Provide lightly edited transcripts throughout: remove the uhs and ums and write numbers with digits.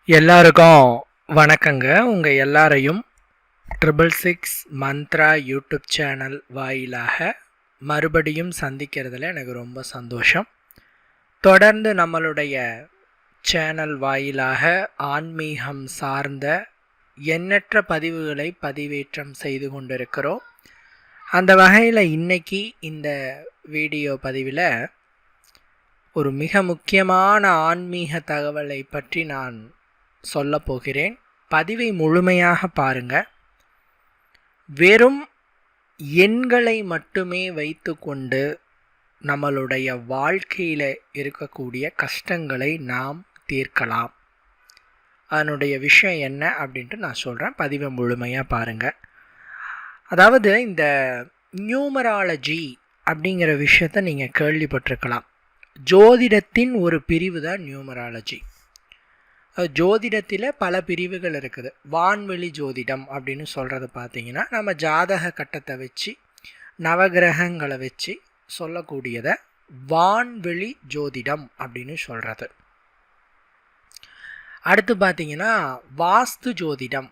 எல்லாருக்கும் வணக்கங்க. உங்கள் எல்லாரையும் 666 மந்த்ரா யூடியூப் சேனல் வாயிலாக மறுபடியும் சந்திக்கிறதுல எனக்கு ரொம்ப சந்தோஷம். தொடர்ந்து நம்மளுடைய சேனல் வாயிலாக ஆன்மீகம் சார்ந்த எண்ணற்ற பதிவுகளை பதிவேற்றம் செய்து கொண்டிருக்கிறோம். அந்த வகையில் இன்னைக்கு இந்த வீடியோ பதிவில் ஒரு மிக முக்கியமான ஆன்மீக தகவலை பற்றி நான் சொல்ல போகிறேன். பதிவை முழுமையாக பாருங்க. வெறும் எண்களை மட்டுமே வைத்துக்கொண்டு நம்மளுடைய வாழ்க்கையில் இருக்கக்கூடிய கஷ்டங்களை நாம் தீர்க்கலாம். அதனுடைய விஷயம் என்ன அப்படின்ட்டு நான் சொல்கிறேன். பதிவை முழுமையாக பாருங்கள். அதாவது இந்த நியூமராலஜி அப்படிங்கிற விஷயத்தை நீங்கள் கேள்விப்பட்டிருக்கலாம். ஜோதிடத்தின் ஒரு பிரிவு தான் நியூமராலஜி. ஜோதிடத்தில் பல பிரிவுகள் இருக்குது. வான்வெளி ஜோதிடம் அப்படின்னு சொல்கிறது பார்த்திங்கன்னா நம்ம ஜாதக கட்டத்தை வச்சு நவகிரகங்களை வச்சு சொல்லக்கூடியதை வான்வெளி ஜோதிடம் அப்படின்னு சொல்கிறது. அடுத்து பார்த்திங்கன்னா வாஸ்து ஜோதிடம்.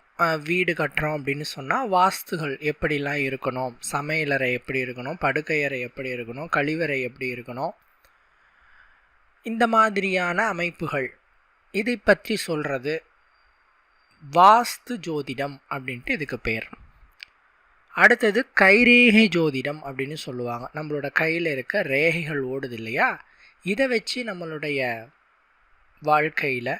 வீடு கட்டுறோம் அப்படின்னு சொன்னால் வாஸ்துகள் எப்படிலாம் இருக்கணும், சமையலறை எப்படி இருக்கணும், படுக்கையறை எப்படி இருக்கணும், கழிவறை எப்படி இருக்கணும், இந்த மாதிரியான அமைப்புகள் இதை பற்றி சொல்கிறது வாஸ்து ஜோதிடம் அப்படின்ட்டு இதுக்கு பேர். அடுத்தது கைரேகை ஜோதிடம் அப்படின்னு சொல்லுவாங்க. நம்மளோட கையில் இருக்க ரேகைகள் ஓடுது இல்லையா, இதை வச்சு நம்மளுடைய வாழ்க்கையில்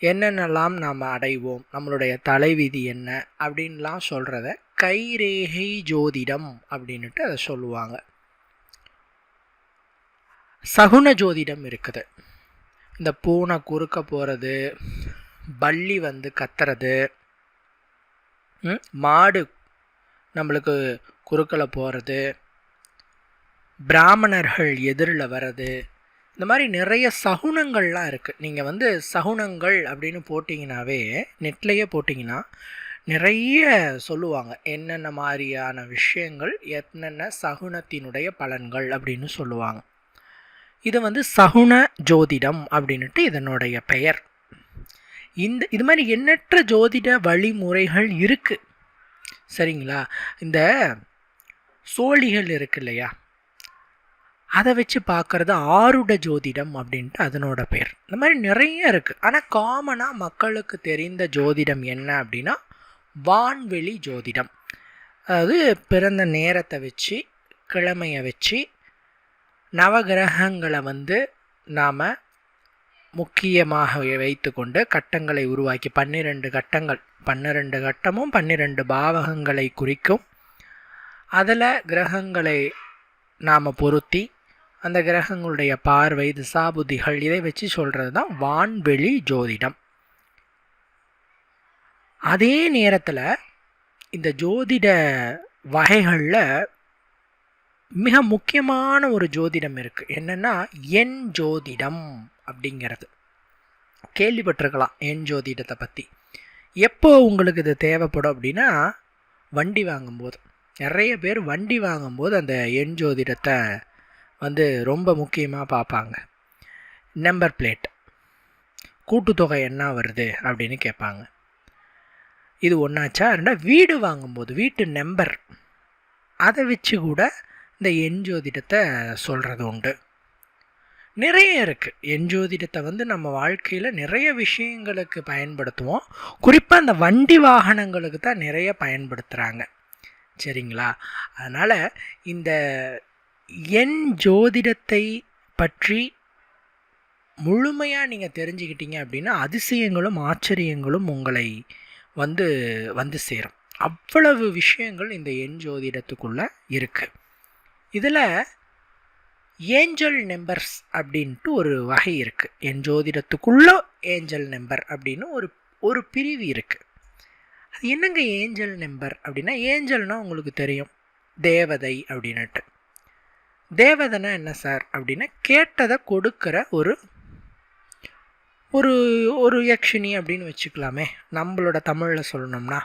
என்னென்னலாம் நாம் அடைவோம், நம்மளுடைய தலைவிதி என்ன அப்படின்லாம் சொல்கிறத கைரேகை ஜோதிடம் அப்படின்ட்டு அதை சொல்லுவாங்க. சகுன ஜோதிடம் இருக்குது. இந்த பூனை குறுக்க போகிறது, பல்லி வந்து கத்துறது, மாடு நம்மளுக்கு குறுக்கில் போகிறது, பிராமணர்கள் எதிரில் வர்றது, இந்த மாதிரி நிறைய சகுனங்கள்லாம் இருக்குது. நீங்கள் வந்து சகுனங்கள் அப்படின்னு போட்டிங்கனாவே, நெட்லேயே போட்டிங்கன்னா நிறைய சொல்லுவாங்க என்னென்ன மாதிரியான விஷயங்கள், என்னென்ன சகுனத்தினுடைய பலன்கள் அப்படின்னு சொல்லுவாங்க. இது வந்து சகுன ஜோதிடம் அப்படின்ட்டு இதனுடைய பெயர். இது மாதிரி எண்ணற்ற ஜோதிட வழிமுறைகள் இருக்குது, சரிங்களா. இந்த சோழிகள் இருக்கு இல்லையா, அதை வச்சு பார்க்குறது ஆருட ஜோதிடம் அப்படின்ட்டு அதனோட பெயர். இந்த மாதிரி நிறைய இருக்குது. ஆனால் காமனாக மக்களுக்கு தெரிந்த ஜோதிடம் என்ன அப்படின்னா வான்வெளி ஜோதிடம். அதாவது பிறந்த நேரத்தை வச்சு கிழமையை வச்சு நவகிரகங்களை வந்து நாம் முக்கியமாக வைத்து கொண்டு கட்டங்களை உருவாக்கி 12 கட்டங்கள், 12 கட்டமும் 12 பாவகங்களை குறிக்கும். அதில் கிரகங்களை நாம் பொருத்தி அந்த கிரகங்களுடைய பார்வை, திசாபுத்திகள் இதை வச்சு சொல்கிறது தான் வான்வெளி ஜோதிடம். அதே நேரத்தில் இந்த ஜோதிட வகைகளில் மிக முக்கியமான ஒரு ஜோதிடம் இருக்குது. என்னென்னா எண் ஜோதிடம் அப்படிங்கிறது. கேள்விப்பட்டிருக்கலாம் எண் ஜோதிடத்தை பற்றி. எப்போ உங்களுக்கு இது தேவைப்படும் அப்படின்னா வண்டி வாங்கும்போது. நிறைய பேர் வண்டி வாங்கும்போது அந்த எண் ஜோதிடத்தை வந்து ரொம்ப முக்கியமாக பார்ப்பாங்க. நம்பர் பிளேட், கூட்டுத்தொகை என்ன வருது அப்படின்னு கேட்பாங்க. இது ஒன்றாச்சா. ரெண்டாவது வீடு வாங்கும்போது வீட்டு நம்பர், அதை வச்சு கூட இந்த எண் ஜோதிடத்தை சொல்கிறது உண்டு. நிறைய இருக்குது. எண் ஜோதிடத்தை வந்து நம்ம வாழ்க்கையில் நிறைய விஷயங்களுக்கு பயன்படுத்துவோம். குறிப்பாக அந்த வண்டி வாகனங்களுக்கு தான் நிறைய பயன்படுத்துகிறாங்க, சரிங்களா. அதனால் இந்த எண் ஜோதிடத்தை பற்றி முழுமையாக நீங்கள் தெரிஞ்சுக்கிட்டீங்க அப்படின்னா அதிசயங்களும் ஆச்சரியங்களும் உங்களை வந்து சேரும். அவ்வளவு விஷயங்கள் இந்த எண் ஜோதிடத்துக்குள்ளே இருக்குது. இதில் ஏஞ்சல் நம்பர்ஸ் அப்படின்ட்டு ஒரு வகை இருக்குது. என் ஜோதிடத்துக்குள்ளே ஏஞ்சல் நம்பர் அப்படின்னு ஒரு பிரிவு இருக்குது. அது என்னங்க ஏஞ்சல் நம்பர் அப்படின்னா, ஏஞ்சல்னால் உங்களுக்கு தெரியும் தேவதை அப்படின்னுட்டு. தேவதைனா என்ன சார் அப்படின்னா கேட்டதை கொடுக்குற ஒரு ஒரு ஒரு யக்ஷினி அப்படின்னு வச்சுக்கலாமே. நம்மளோட தமிழில் சொல்லணும்னா,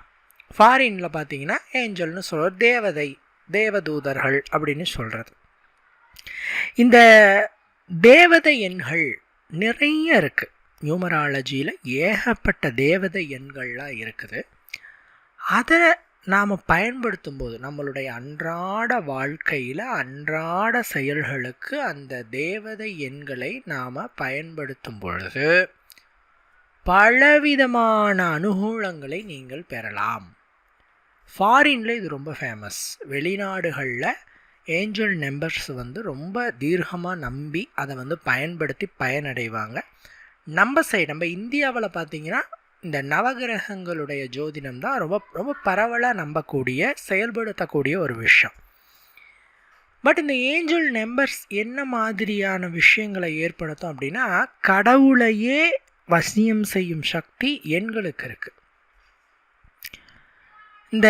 ஃபாரினில் பார்த்தீங்கன்னா ஏஞ்சல்னு சொல்கிற தேவதை, தேவதூதர்கள் அப்படின்னு சொல்கிறது. இந்த தேவதை எண்கள் நிறைய இருக்குது. நியூமராலஜியில் ஏகப்பட்ட தேவதை எண்கள்லாம் இருக்குது. அதை நாம் பயன்படுத்தும் போது நம்மளுடைய அன்றாட வாழ்க்கையில் அன்றாட செயல்களுக்கு அந்த தேவதை எண்களை நாம் பயன்படுத்தும் பொழுது பலவிதமான அனுகூலங்களை நீங்கள் பெறலாம். ஃபாரினில் இது ரொம்ப ஃபேமஸ். வெளிநாடுகளில் ஏஞ்சல் நம்பர்ஸ் ரொம்ப தீர்க்கமாக நம்பி அதை பயன்படுத்தி பயனடைவாங்க. நம்ம இந்தியாவில் பார்த்திங்கன்னா இந்த நவகிரகங்களுடைய ஜோதிடம் தான் ரொம்ப ரொம்ப பரவலாக நம்பக்கூடிய செயல்படுத்தக்கூடிய ஒரு விஷயம். பட் இந்த ஏஞ்சல் நம்பர்ஸ் என்ன மாதிரியான விஷயங்களை ஏற்படுத்தும் அப்படின்னா, கடவுளையே வசியம் செய்யும் சக்தி எண்களுக்கு இருக்குது. இந்த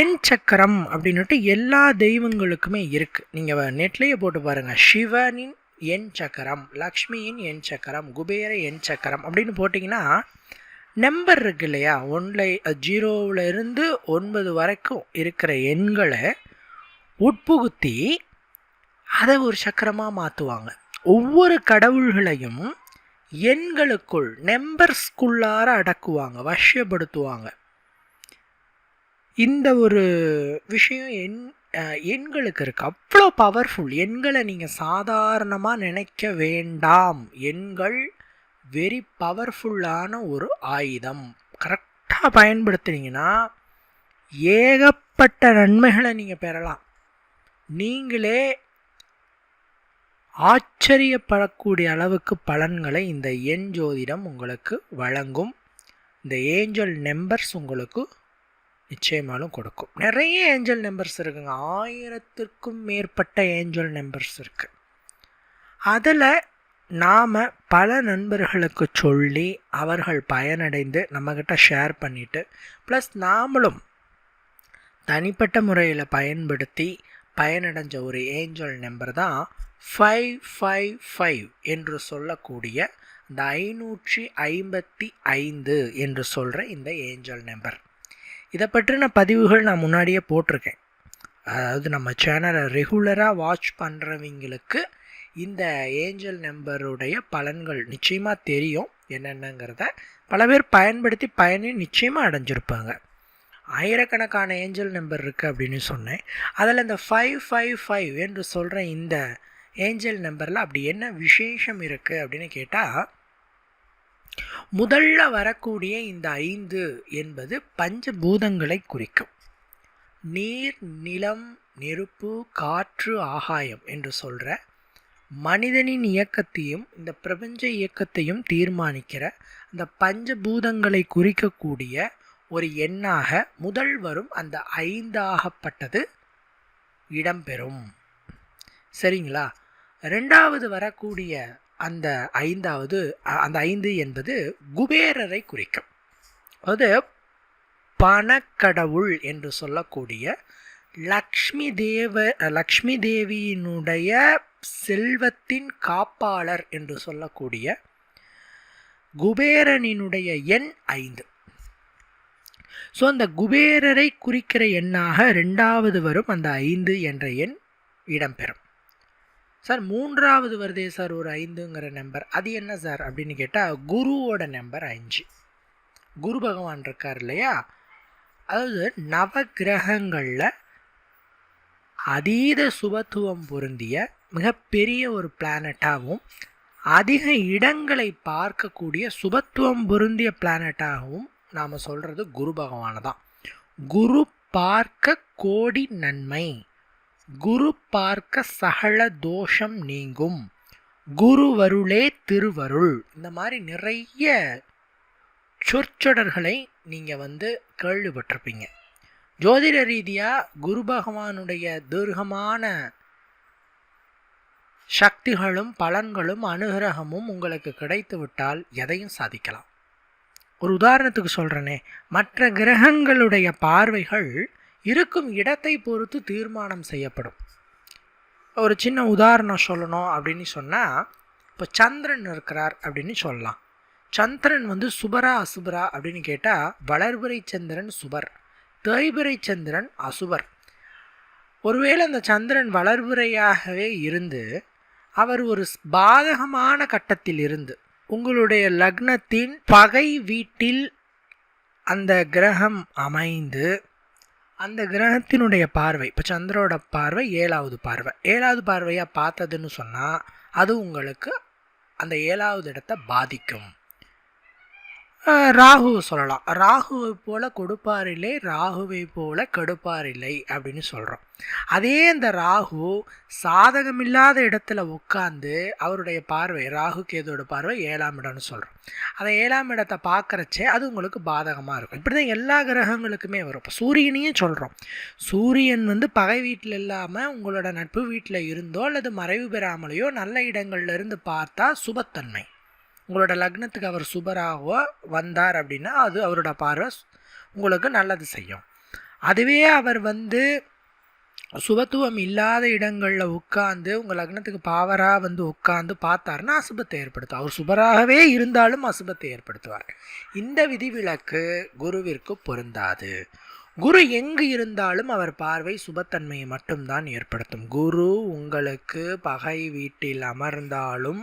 எண் சக்கரம் அப்படின்னுட்டு எல்லா தெய்வங்களுக்குமே இருக்குது. நீங்கள் நெட்லேயே போட்டு பாருங்கள், சிவனின் எண் சக்கரம், லக்ஷ்மியின் எண் சக்கரம், குபேர எண் சக்கரம் அப்படின்னு போட்டிங்கன்னா நம்பர் இருக்கு இல்லையா, 0 9 வரைக்கும் இருக்கிற எண்களை உட்புகுத்தி அதை ஒரு சக்கரமாக மாற்றுவாங்க. ஒவ்வொரு கடவுள்களையும் எண்களுக்குள் நம்பர்ஸ்குள்ளார அடக்குவாங்க, வசியப்படுத்துவாங்க. இந்த ஒரு விஷயம் எண்களுக்கு இருக்குது. அவ்வளோ பவர்ஃபுல். எண்களை நீங்கள் சாதாரணமாக நினைக்க வேண்டாம். எண்கள் வெரி பவர்ஃபுல்லான ஒரு ஆயுதம். கரெக்டாக பயன்படுத்துனீங்கன்னா ஏகப்பட்ட நன்மைகளை நீங்கள் பெறலாம். நீங்களே ஆச்சரியப்படக்கூடிய அளவுக்கு பலன்களை இந்த எண் ஜோதிடம் உங்களுக்கு வழங்கும். இந்த ஏஞ்சல் நம்பர்ஸ் உங்களுக்கு நிச்சயமாலும் கொடுக்கும். நிறைய ஏஞ்சல் நம்பர்ஸ் இருக்குங்க. 1000க்கும் மேற்பட்ட ஏஞ்சல் நம்பர்ஸ் இருக்குது. அதில் நாம் பல நண்பர்களுக்கு சொல்லி அவர்கள் பயனடைந்து நம்மக்கிட்ட ஷேர் பண்ணிவிட்டு ப்ளஸ் நாமளும் தனிப்பட்ட முறையில் பயன்படுத்தி பயனடைஞ்ச ஒரு ஏஞ்சல் நம்பர் தான் 555 என்று சொல்லக்கூடிய இந்த 555 என்று சொல்கிற இந்த ஏஞ்சல் நம்பர். இதை பற்றின பதிவுகள் நான் முன்னாடியே போட்டிருக்கேன். அதாவது நம்ம சேனலை ரெகுலராக வாட்ச் பண்ணுறவங்களுக்கு இந்த ஏஞ்சல் நம்பருடைய பலன்கள் நிச்சயமாக தெரியும் என்னென்னங்கிறத. பல பேர் பயன்படுத்தி பயனை நிச்சயமாக அடைஞ்சிருப்பாங்க. ஆயிரக்கணக்கான ஏஞ்சல் நம்பர் இருக்குது அப்படின்னு சொன்னேன். அதில் இந்த 555 என்று சொல்கிற இந்த ஏஞ்சல் நம்பரில் அப்படி என்ன விசேஷம் இருக்குது அப்படின்னு கேட்டால், முதல்ல வரக்கூடிய இந்த 5 என்பது பஞ்சபூதங்களை குறிக்கும். நீர், நிலம், நெருப்பு, காற்று, ஆகாயம் என்று சொல்கிற மனிதனின் இயக்கத்தையும் இந்த பிரபஞ்ச இயக்கத்தையும் தீர்மானிக்கிற அந்த பஞ்சபூதங்களை குறிக்கக்கூடிய ஒரு எண்ணாக முதல் வரும் அந்த 5ஆகப்பட்டது இடம்பெறும். சரிங்களா? ரெண்டாவது வரக்கூடிய அந்த 5 என்பது குபேரரை குறிக்கும். அது பணக்கடவுள் என்று சொல்லக்கூடிய லக்ஷ்மி தேவியினுடைய செல்வத்தின் காப்பாளர் என்று சொல்லக்கூடிய குபேரனினுடைய எண் 5. ஸோ அந்த குபேரரை குறிக்கிற எண்ணாக ரெண்டாவது வரும் அந்த 5 என்ற எண் இடம்பெறும். சார் மூன்றாவது வருதே சார் ஒரு 5ங்கிற நம்பர், அது என்ன சார் அப்படின்னு கேட்டால் குருவோட நம்பர் 5. குரு பகவான் இருக்கார் இல்லையா, அதாவது நவகிரகங்களில் அதீத சுபத்துவம் பொருந்திய மிகப்பெரிய ஒரு பிளானட்டாகவும் அதிக இடங்களை பார்க்கக்கூடிய சுபத்துவம் பொருந்திய பிளானட்டாகவும் நாம் சொல்கிறது குரு பகவானை தான். குரு பார்க்க கோடி நன்மை, குரு பார்க்க சகல தோஷம் நீங்கும், குருவருளே திருவருள், இந்த மாதிரி நிறைய சொற்சொடர்களை நீங்கள் கேள்விப்பட்டிருப்பீங்க. ஜோதிட ரீதியாக குரு பகவானுடைய தீர்க்கமான சக்திகளும் பலன்களும் அனுகிரகமும் உங்களுக்கு கிடைத்து விட்டால் எதையும் சாதிக்கலாம். ஒரு உதாரணத்துக்கு சொல்கிறேனே, மற்ற கிரகங்களுடைய பார்வைகள் இருக்கும் இடத்தை பொறுத்து தீர்மானம் செய்யப்படும். ஒரு சின்ன உதாரணம் சொல்லணும் அப்படின்னு சொன்னால், இப்போ சந்திரன் இருக்கிறார் அப்படின்னு சொல்லலாம். சந்திரன் சுபரா அசுபரா அப்படின்னு கேட்டால், வளர்பிறை சந்திரன் சுபர், தேய்பிறை சந்திரன் அசுபர். ஒருவேளை அந்த சந்திரன் வளர்பிறையாகவே இருந்து அவர் ஒரு பாதகமான கட்டத்தில் இருந்து உங்களுடைய லக்னத்தின் பகை வீட்டில் அந்த கிரகம் அமைந்து அந்த கிரகத்தினுடைய பார்வை, இப்போ சந்திரோட பார்வை 7வது பார்வை, 7வது பார்வையாக பார்த்ததுன்னு சொன்னால் அது உங்களுக்கு அந்த 7வது இடத்தை பாதிக்கும். ராகு சொல்லலாம், ராகுவை போல கொடுப்பாரில்லை, ராகுவை போல கெடுப்பாரில்லை அப்படின்னு சொல்கிறோம். அதே அந்த ராகு சாதகமில்லாத இடத்துல உட்காந்து அவருடைய பார்வை, ராகு கேதுவோட பார்வை 7ஆம் இடம்னு சொல்கிறோம். அந்த 7ஆம் இடத்தை பார்க்குறச்சே அது உங்களுக்கு பாதகமாக இருக்கும். இப்படி தான் எல்லா கிரகங்களுக்குமே வரும். இப்போ சூரியனையும் சொல்கிறோம், சூரியன் பகை வீட்டில் இல்லாமல் உங்களோட நட்பு வீட்டில் இருந்தோ அல்லது மறைவு பெறாமலையோ நல்ல இடங்கள்ல இருந்து பார்த்தா சுபத்தன்மை. உங்களோட லக்னத்துக்கு அவர் சுபராகவோ வந்தார் அப்படின்னா அது அவரோட பார்வை உங்களுக்கு நல்லது செய்யும். அதுவே அவர் சுபத்துவம் இல்லாத இடங்களில் உட்காந்து உங்கள் லக்னத்துக்கு பாவராக உட்காந்து பார்த்தாருன்னா அசுபத்தை ஏற்படுத்தும். அவர் சுபராகவே இருந்தாலும் அசுபத்தை ஏற்படுத்துவார். இந்த விதிவிலக்கு குருவிற்கு பொருந்தாது. குரு எங்கு இருந்தாலும் அவர் பார்வை சுபத்தன்மையை மட்டும்தான் ஏற்படுத்தும். குரு உங்களுக்கு பகை வீட்டில் அமர்ந்தாலும்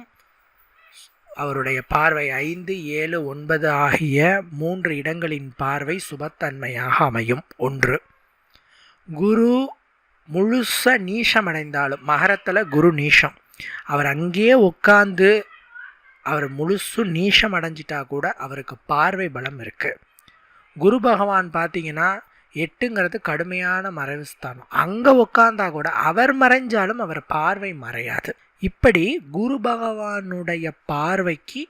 அவருடைய பார்வை 5, 7, 9 ஆகிய 3 இடங்களின் பார்வை சுபத்தன்மையாக அமையும். 1. குரு முழுச நீஷமடைந்தாலும், மகரத்தில் குரு நீஷம், அவர் அங்கேயே உட்காந்து அவர் முழுசு நீஷம் அடைஞ்சிட்டா கூட அவருக்கு பார்வை பலம் இருக்குது. குரு பகவான் பார்த்தீங்கன்னா 8ங்கிறது கடுமையான மறைவு ஸ்தானம், அங்கே உட்காந்தா கூட அவர் மறைஞ்சாலும் அவர் பார்வை மறையாது. இப்படி குரு பகவானுடைய பார்வைக்கு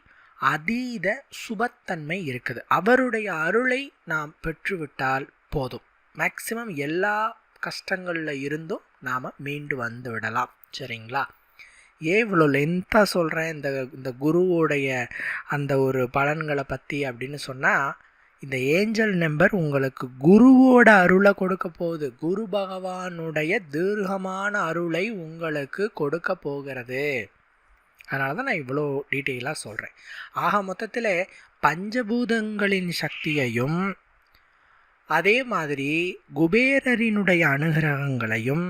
அதீத சுபத்தன்மை இருக்குது. அவருடைய அருளை நாம் பெற்றுவிட்டால் போதும், மேக்சிமம் எல்லா கஷ்டங்களில் இருந்தும் நாம் மீண்டு வந்து விடலாம். சரிங்களா? ஏன் இவ்வளோ லென்த்தாக சொல்கிறேன் இந்த குருவோடைய அந்த ஒரு பலன்களை பற்றி அப்படின்னு சொன்னால், இந்த ஏஞ்சல் நம்பர் உங்களுக்கு குருவோட அருளை கொடுக்க போகுது. குரு பகவானுடைய தீர்க்கமான அருளை உங்களுக்கு கொடுக்க போகிறது. அதனால தான் நான் இவ்வளோ டீட்டெயிலாக சொல்கிறேன். ஆக மொத்தத்தில் பஞ்சபூதங்களின் சக்தியையும் அதே மாதிரி குபேரரினுடைய அனுகிரகங்களையும்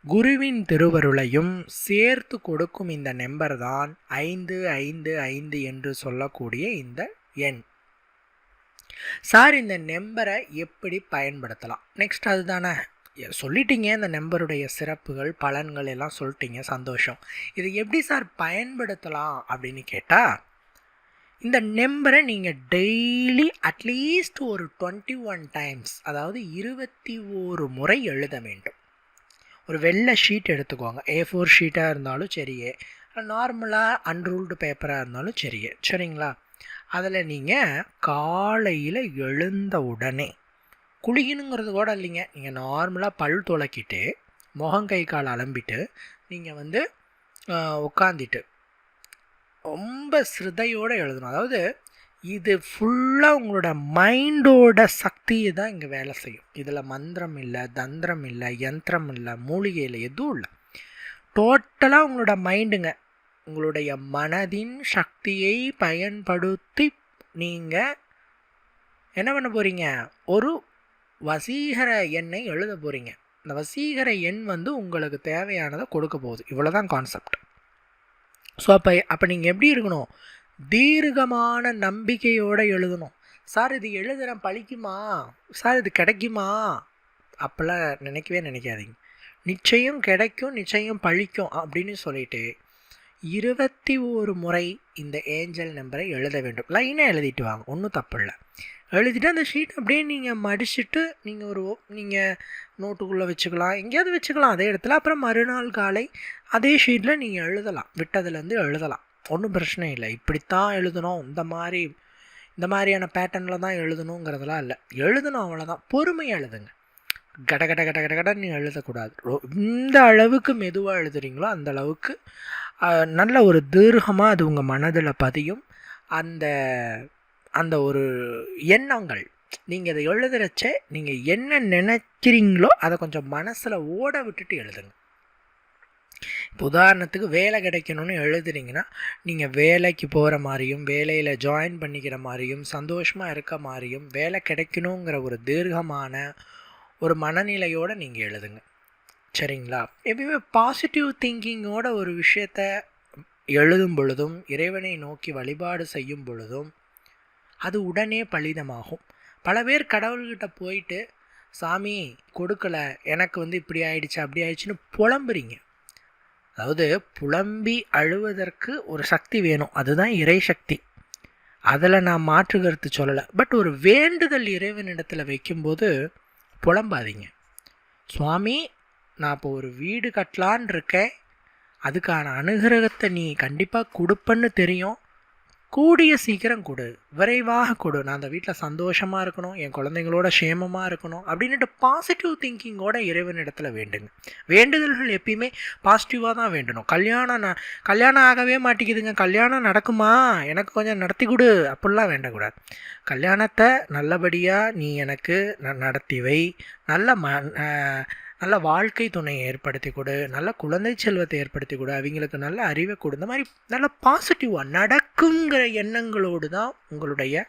குருவின் திருவருளையும் சேர்த்து கொடுக்கும் இந்த நம்பர் தான் 555 என்று சொல்லக்கூடிய இந்த எண். சார், இந்த நம்பரை எப்படி பயன்படுத்தலாம்? நெக்ஸ்ட் அதுதானே சொல்லிட்டீங்க, இந்த நம்பருடைய சிறப்புகள் பலன்கள் எல்லாம் சொல்லிட்டீங்க, சந்தோஷம். இது எப்படி சார் பயன்படுத்தலாம் அப்படின்னு கேட்டால், இந்த நம்பரை நீங்கள் டெய்லி அட்லீஸ்ட் ஒரு 21 டைம்ஸ், அதாவது 21 முறை எழுத வேண்டும். ஒரு வெள்ளை ஷீட் எடுத்துக்கோங்க, A4 ஷீட்டாக இருந்தாலும் சரியே, நார்மலாக அன்ரூல்டு பேப்பராக இருந்தாலும் சரியே, சரிங்களா? அதில் நீங்கள் காலையில் எழுந்த உடனே குளிக்கணுங்கிறது கூட இல்லைங்க, நீங்கள் நார்மலாக பல் துளக்கிட்டு முகங்கை கால் அலம்பிட்டு நீங்கள் உட்காந்துட்டு ரொம்ப சிரத்தையோடு எழுதணும். அதாவது இது ஃபுல்லாக உங்களோட மைண்டோட சக்தியை தான் இங்கே வேலை செய்யும். இதில் மந்திரம் இல்லை, தந்திரம் இல்லை, யந்திரம் இல்லை, மூலிகை இல்லை, எதுவும் இல்லை. டோட்டலாக உங்களோட மைண்டுங்க, உங்களுடைய மனதின் சக்தியை பயன்படுத்தி நீங்கள் என்ன பண்ண போகிறீங்க? ஒரு வசீகர எண்ணை எழுத போகிறீங்க. இந்த வசீகர எண் உங்களுக்கு தேவையானதை கொடுக்க போகுது. இவ்வளோதான் கான்செப்ட். ஸோ அப்போ நீங்கள் எப்படி இருக்கணும்? தீர்க்கமான நம்பிக்கையோடு எழுதணும். சார், இது எழுதுகிறேன் பழிக்குமா, சார் இது கிடைக்குமா, அப்போல்லாம் நினைக்காதீங்க. நிச்சயம் கிடைக்கும், நிச்சயம் பழிக்கும் அப்படின்னு சொல்லிட்டு 21 முறை இந்த ஏஞ்சல் நம்பரை எழுத வேண்டும். லைனாக எழுதிட்டு வாங்க, ஒன்றும் தப்பு இல்லை. எழுதிட்டு அந்த ஷீட் அப்படியே நீங்கள் மடிச்சுட்டு நீங்கள் நோட்டுக்குள்ளே வச்சுக்கலாம், எங்கேயாவது வச்சுக்கலாம் அதே இடத்துல. அப்புறம் மறுநாள் காலை அதே ஷீட்டில் நீங்கள் எழுதலாம், விட்டதுலேருந்து எழுதலாம், ஒன்றும் பிரச்சனை இல்லை. இப்படித்தான் எழுதணும், இந்த மாதிரியான பேட்டர்னில் தான் எழுதணுங்கிறதெல்லாம் இல்லை. எழுதணும், அவ்வளோதான். பொறுமையாக எழுதுங்க, கட கட கட கட கட நீங்கள் எழுதக்கூடாது. இந்த அளவுக்கு மெதுவாக எழுதுறீங்களோ அந்த அளவுக்கு நல்ல ஒரு தீர்க்கமாக அது உங்கள் மனதில் பதியும். அந்த ஒரு எண்ணங்கள் நீங்கள் இதை எழுதுறச்சே நீங்கள் என்ன நினைக்கிறீங்களோ அதை கொஞ்சம் மனசில் ஓட விட்டுட்டு எழுதுங்க. இப்போ உதாரணத்துக்கு வேலை கிடைக்கணும்னு எழுதுறீங்கன்னா நீங்கள் வேலைக்கு போகிற மாதிரியும் வேலையில் ஜாயின் பண்ணிக்கிற மாதிரியும் சந்தோஷமாக இருக்க மாதிரியும் வேலை கிடைக்கணுங்கிற ஒரு தீர்க்கமான ஒரு மனநிலையோடு நீங்கள் எழுதுங்க. சரிங்களா? எப்பயுமே பாசிட்டிவ் திங்கிங்கோட ஒரு விஷயத்த எழுதும் பொழுதும் இறைவனை நோக்கி வழிபாடு செய்யும் பொழுதும் அது உடனே பலிதமாகும். பல பேர் கடவுள்கிட்ட போயிட்டு சாமி கொடுக்கல, எனக்கு இப்படி ஆயிடுச்சு அப்படி ஆயிடுச்சுன்னு புலம்புறீங்க. அதாவது புலம்பி அழுவதற்கு ஒரு சக்தி வேணும், அதுதான் இறை சக்தி. அதில் நான் மாற்று கருத்து சொல்லலை. பட் ஒரு வேண்டுதல் இறைவனிடத்தில் வைக்கும்போது புலம்பாதீங்க. சுவாமி, நான் இப்போ ஒரு வீடு கட்டலான் இருக்கேன், அதுக்கான அனுகிரகத்தை நீ கண்டிப்பாக கொடுப்பன்னு தெரியும், கூடிய சீக்கிரம் கொடு, விரைவாக கொடு, நான் அந்த வீட்டில் சந்தோஷமாக இருக்கணும், என் குழந்தைங்களோட சேமமாக இருக்கணும் அப்படின்ட்டு பாசிட்டிவ் திங்கிங்கோட இறைவனிடத்தில் வேண்டுங்க. வேண்டுதல்கள் எப்பயுமே பாசிட்டிவாக தான் வேண்டணும். கல்யாணம் ஆகவே மாட்டேங்குதுங்க, கல்யாணம் நடக்குமா, எனக்கு கொஞ்சம் நடத்தி கொடு அப்படிலாம் வேண்டக்கூடாது. கல்யாணத்தை நல்லபடியாக நீ எனக்கு நடத்தி வை, நல்ல வாழ்க்கை துணையை ஏற்படுத்தி கொடு, நல்ல குழந்தை செல்வத்தை ஏற்படுத்தி கொடு, அவங்களுக்கு நல்ல அறிவை கொடு. இந்த மாதிரி நல்ல பாசிட்டிவாக நடக்குங்கிற எண்ணங்களோடு தான் உங்களுடைய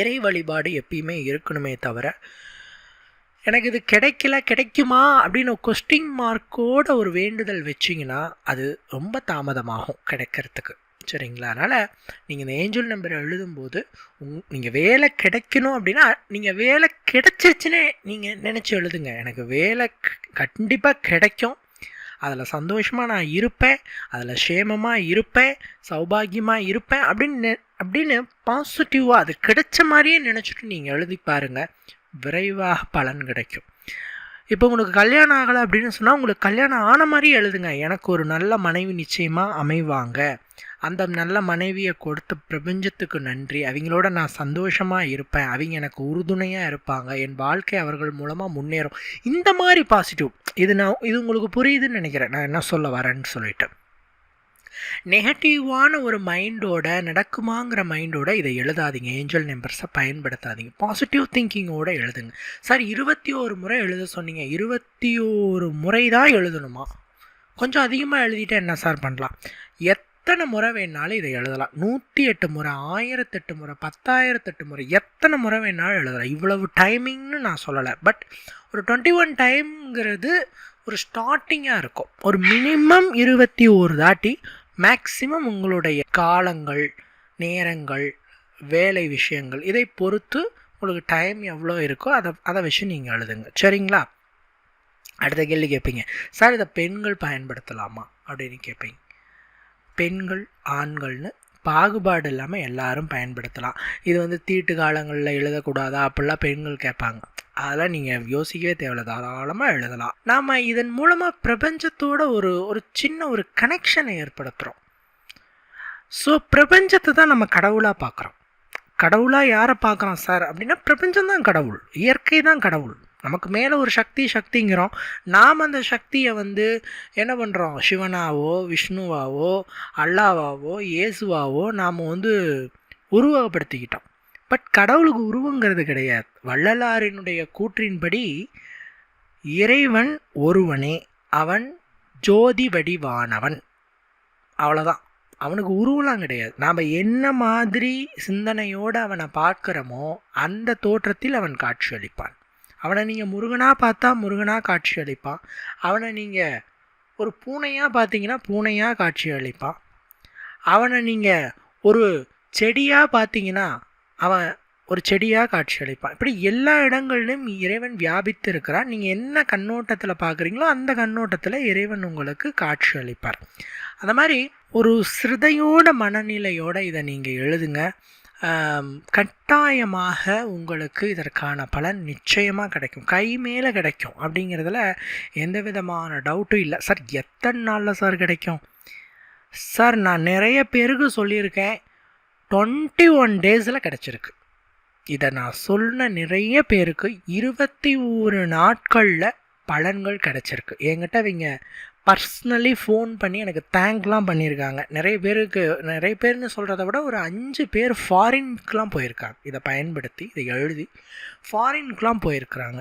இறை வழிபாடு எப்பயுமே இருக்கணுமே தவிர, எனக்கு இது கிடைக்குமா அப்படின்னு கொஸ்டின் மார்க்கோட ஒரு வேண்டுதல் வச்சிங்கன்னா அது ரொம்ப தாமதமாகும் கிடைக்கிறதுக்கு. சரிங்களா? அதனால் நீங்கள் இந்த ஏஞ்சல் நம்பரை எழுதும்போது நீங்கள் வேலை கிடைக்கணும் அப்படின்னா நீங்கள் வேலை கிடைச்சிருச்சுன்னே நீங்கள் நினச்சி எழுதுங்க. எனக்கு வேலை கண்டிப்பாக கிடைக்கும், அதில் சந்தோஷமாக நான் இருப்பேன், அதில் சேமமாக இருப்பேன், சௌபாகியமாக இருப்பேன் அப்படின்னு பாசிட்டிவாக அது கிடைச்ச மாதிரியே நினச்சிட்டு நீங்கள் எழுதி பாருங்கள், விரைவாக பலன் கிடைக்கும். இப்போ உங்களுக்கு கல்யாணம் ஆகலை அப்படின்னு சொன்னால் உங்களுக்கு கல்யாணம் ஆன மாதிரி எழுதுங்க. எனக்கு ஒரு நல்ல மனைவி நிச்சயமாக அமைவாங்க, அந்த நல்ல மனைவியை கொடுத்த பிரபஞ்சத்துக்கு நன்றி, அவங்களோட நான் சந்தோஷமாக இருப்பேன், அவங்க எனக்கு உறுதுணையாக இருப்பாங்க, என் வாழ்க்கை அவர்கள் மூலமாக முன்னேறும். இந்த மாதிரி பாசிட்டிவ் இது உங்களுக்கு புரியுதுன்னு நினைக்கிறேன் நான் என்ன சொல்ல வரேன்னு சொல்லிட்டு. நெகட்டிவான ஒரு மைண்டோட, நடக்குமாங்கிற மைண்டோட இதை எழுதாதீங்க, ஏஞ்சல் நம்பர்ஸை பயன்படுத்தாதீங்க. பாசிட்டிவ் திங்கிங்கோடு எழுதுங்க. சார் 21 முறை எழுத சொன்னீங்க, 21 முறை தான் எழுதணுமா? கொஞ்சம் அதிகமாக எழுதிட்டு என்ன சார் பண்ணலாம்? எத்தனை முறை வேணாலும் இதை எழுதலாம். 108 முறை, 1008 முறை, 10,008 முறை, எத்தனை முறை வேணாலும் எழுதலாம். இவ்வளவு டைமிங்னு நான் சொல்லலை. பட் ஒரு 21 டைம்ங்கிறது ஒரு ஸ்டார்டிங்காக இருக்கும். ஒரு மினிமம் 21 தாட்டி, மேக்சிமம் உங்களுடைய காலங்கள், நேரங்கள், வேலை விஷயங்கள் இதை பொறுத்து உங்களுக்கு டைம் எவ்வளோ இருக்கோ அதை வச்சு நீங்கள் எழுதுங்க. சரிங்களா? அடுத்த கேள்வி கேட்பீங்க, சார் இதை பெண்கள் பயன்படுத்தலாமா அப்படின்னு கேட்பீங்க. பெண்கள் ஆண்கள்னு பாகுபாடு இல்லாமல் எல்லாரும் பயன்படுத்தலாம். இது தீட்டு காலங்களில் எழுதக்கூடாதா அப்படிலாம் பெண்கள் கேட்பாங்க. அதெல்லாம் நீங்கள் யோசிக்கவே தேவையில்ல, தாராளமாக எழுதலாம். நாம் இதன் மூலமாக பிரபஞ்சத்தோட ஒரு சின்ன ஒரு கனெக்ஷனை ஏற்படுத்துகிறோம். ஸோ பிரபஞ்சத்தை தான் நம்ம கடவுளாக பார்க்குறோம். கடவுளாக யாரை பார்க்குறோம் சார் அப்படின்னா, பிரபஞ்சம் தான் கடவுள், இயற்கை தான் கடவுள். நமக்கு மேலே ஒரு சக்திங்கிறோம். நாம் அந்த சக்தியை என்ன பண்ணுறோம், சிவனாவோ விஷ்ணுவாவோ அல்லாவாவோ இயேசுவாவோ நாம் உருவகப்படுத்திக்கிட்டோம். பட் கடவுளுக்கு உருவங்கிறது கிடையாது. வள்ளலாரினுடைய கூற்றின்படி இறைவன் ஒருவனே, அவன் ஜோதி வடிவானவன், அவ்வளோதான். அவனுக்கு உருவலாம் கிடையாது. நாம் என்ன மாதிரி சிந்தனையோடு அவனை பார்க்குறோமோ அந்த தோற்றத்தில் அவன் காட்சி அளிப்பான். அவனை நீங்கள் முருகனாக பார்த்தா முருகனாக காட்சி அளிப்பான். அவனை நீங்கள் ஒரு பூனையாக பார்த்தீங்கன்னா பூனையாக காட்சி அளிப்பான். அவனை நீங்கள் ஒரு செடியாக பார்த்தீங்கன்னா அவன் ஒரு செடியாக காட்சி அளிப்பான். இப்படி எல்லா இடங்களிலும் இறைவன் வியாபித்து இருக்கிறான். நீங்கள் என்ன கண்ணோட்டத்தில் பார்க்குறீங்களோ அந்த கண்ணோட்டத்தில் இறைவன் உங்களுக்கு காட்சி அளிப்பார். அந்த மாதிரி ஒரு சிரதையோட மனநிலையோட இதை நீங்கள் எழுதுங்க. கட்டாயமாக உங்களுக்கு இதற்கான பலன் நிச்சயமாக கிடைக்கும், கை மேலே கிடைக்கும் அப்படிங்கிறதுல எந்த விதமான டவுட்டும் இல்லை. சார் எத்தனை நாளில் சார் கிடைக்கும்? சார் நான் நிறைய பேருக்கு சொல்லியிருக்கேன், 21 டேஸில் கிடச்சிருக்கு. இதை நான் சொன்ன நிறைய பேருக்கு 21 நாட்களில் பலன்கள் கிடச்சிருக்கு. என்கிட்ட அவங்க பர்சனலி ஃபோன் பண்ணி எனக்கு தேங்க்லாம் பண்ணியிருக்காங்க. நிறைய பேர்னு சொல்கிறத விட ஒரு 5 பேர் ஃபாரின்க்கெலாம் போயிருக்காங்க. இதை பயன்படுத்தி இதை எழுதி ஃபாரின்க்கெலாம் போயிருக்கிறாங்க.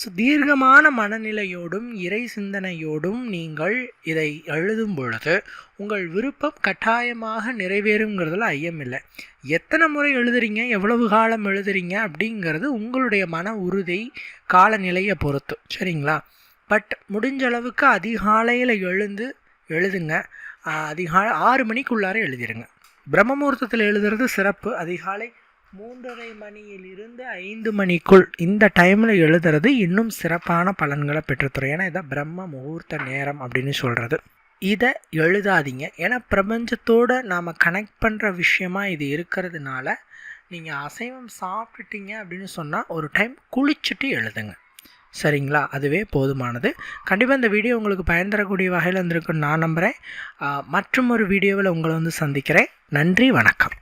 ஸோ தீர்க்கமான மனநிலையோடும் இறை சிந்தனையோடும் நீங்கள் இதை எழுதும் பொழுது உங்கள் விருப்பம் கட்டாயமாக நிறைவேறுங்கிறதுல ஐயமில்லை. எத்தனை முறை எழுதுறீங்க, எவ்வளவு காலம் எழுதுறீங்க அப்படிங்கிறது உங்களுடைய மன உறுதி காலநிலையை பொறுத்து. சரிங்களா? பட் முடிஞ்ச அளவுக்கு அதிகாலையில் எழுதுங்க. அதிகாலை 6 மணிக்குள்ளார எழுதிடுங்க. பிரம்ம முகூர்த்தத்தில் எழுதுறது சிறப்பு. அதிகாலை 3:30 மணியிலிருந்து 5 மணிக்குள் இந்த டைமில் எழுதுறது இன்னும் சிறப்பான பலன்களை பெற்றுத்தரும். ஏன்னா இதான் பிரம்ம முகூர்த்த நேரம் அப்படின்னு சொல்கிறது. இதை எழுதாதீங்க. ஏன்னா பிரபஞ்சத்தோடு நாம் கனெக்ட் பண்ணுற விஷயமா இது இருக்கிறதுனால நீங்கள் அசைவம் சாப்பிட்டுட்டீங்க அப்படின்னு சொன்னால் ஒரு டைம் குளிச்சுட்டு எழுதுங்க. சரிங்களா? அதுவே போதுமானது. கண்டிப்பாக இந்த வீடியோ உங்களுக்கு பயன் தரக்கூடிய வகையில் இருந்திருக்குன்னு நான் நம்புகிறேன். மற்றும் ஒரு வீடியோவில் உங்களை வந்து சந்திக்கிறேன். நன்றி, வணக்கம்.